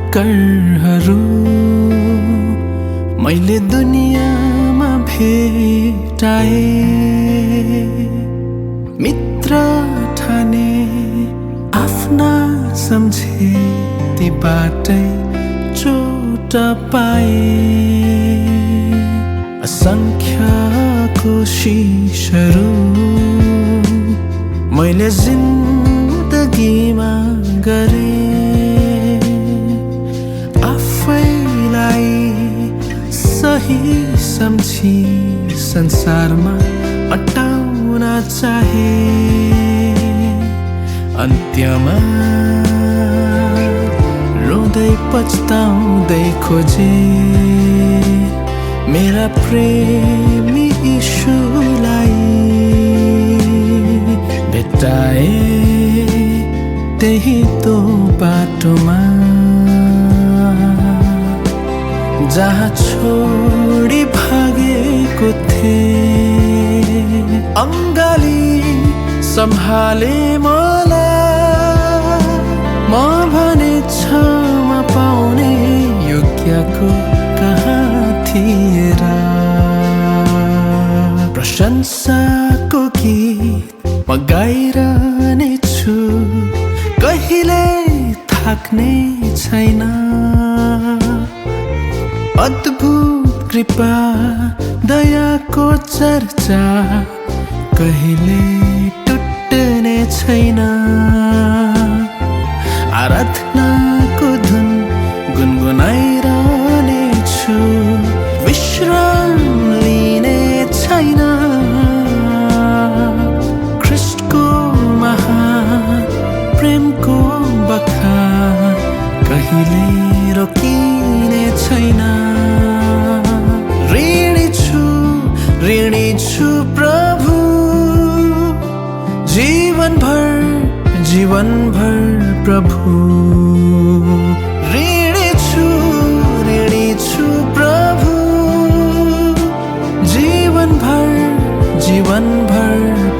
ठक्करहरू मैले दुनियाँमा भेटाए, मित्र ठाने आफ्ना सम्झे तीबाटै चोट पाए। असंख्य कोशिशहरू मैले जिन्दगीमा गरे, आफैलाई सही सम्झी संसारमा अटाउन चाहे। अन्त्यमा रोँदै पछताउँदै खोजे मेरा प्रेमी यीशुलाई भेटाए त्यही तो बाटोमा जहाँ छोडी भागेको थिए। अङ्गाली सम्हाले मलाई, म भने क्षमा पाउने योग्यको कहाँ थिए र। प्रशंसाको गीत म गाइरहने छु, कहिले थाक्ने छैन। अद्भुत कृपा दयाको चर्चा कहिले टुट्ने छैन। आराधनाको धुन गुनगुनाइरहने छु, विश्राम लिने छैन। ख्रीष्टको महान प्रेमको बखान कहिले रोकिने छैन। ऋणी छु प्रभु जीवनभर प्रभु। ऋणी छु प्रभु जीवनभर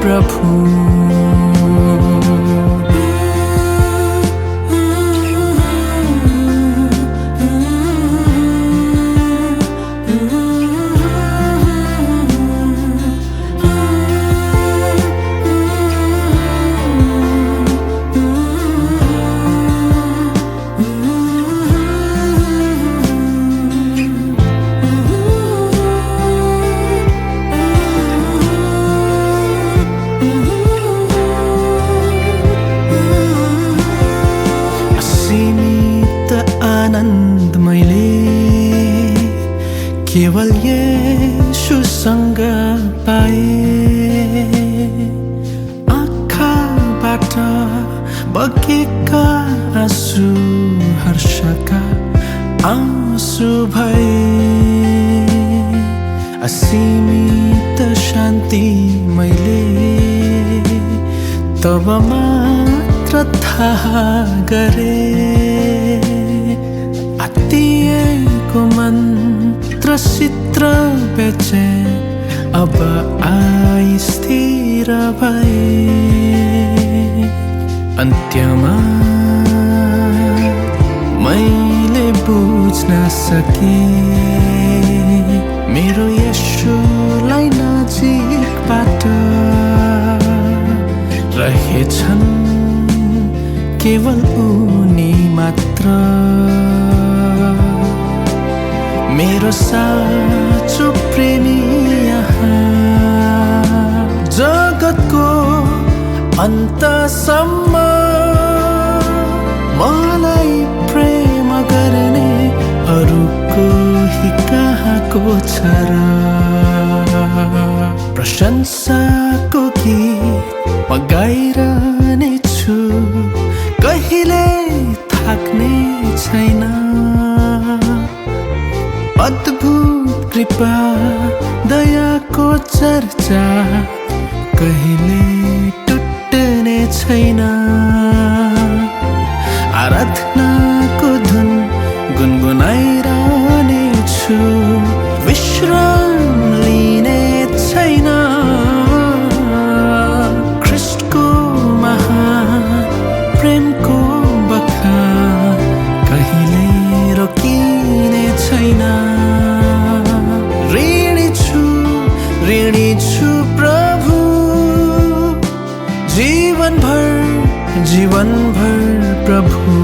प्रभु। आनन्द मैले केवल येशूसँग पाए। आँखाबाट बगेका आँसु हर्षका आँसु भए। असीमित शान्ति मैले तब मात्र थाहा गरे। आत्तिएको मन्त्र चित्र बेचैन अब आई स्थिर भए। अन्त्यमा मैले बुझ्न सके मेरो येशूलाई नजिकबाट रहेछन् केवल उनी मात्र। मेरो साँचो प्रेमी यहाँ जगतको अन्तसम्म मलाई प्रेम गर्ने अरू कोही कहाँको छ र। प्रशंसाको गीत म गाइरहने छु, कहिले थाक्ने छैन। अद्भुत कृपा दयाको चर्चा कहिले टुट्ने छैन। आराधनाको धुन गुनगुनाइरहने छु, विश्राम लिने छैन। ख्रीष्टको महान प्रेमको बखान कहिले ऋणी छु प्रभु जीवन भर प्रभु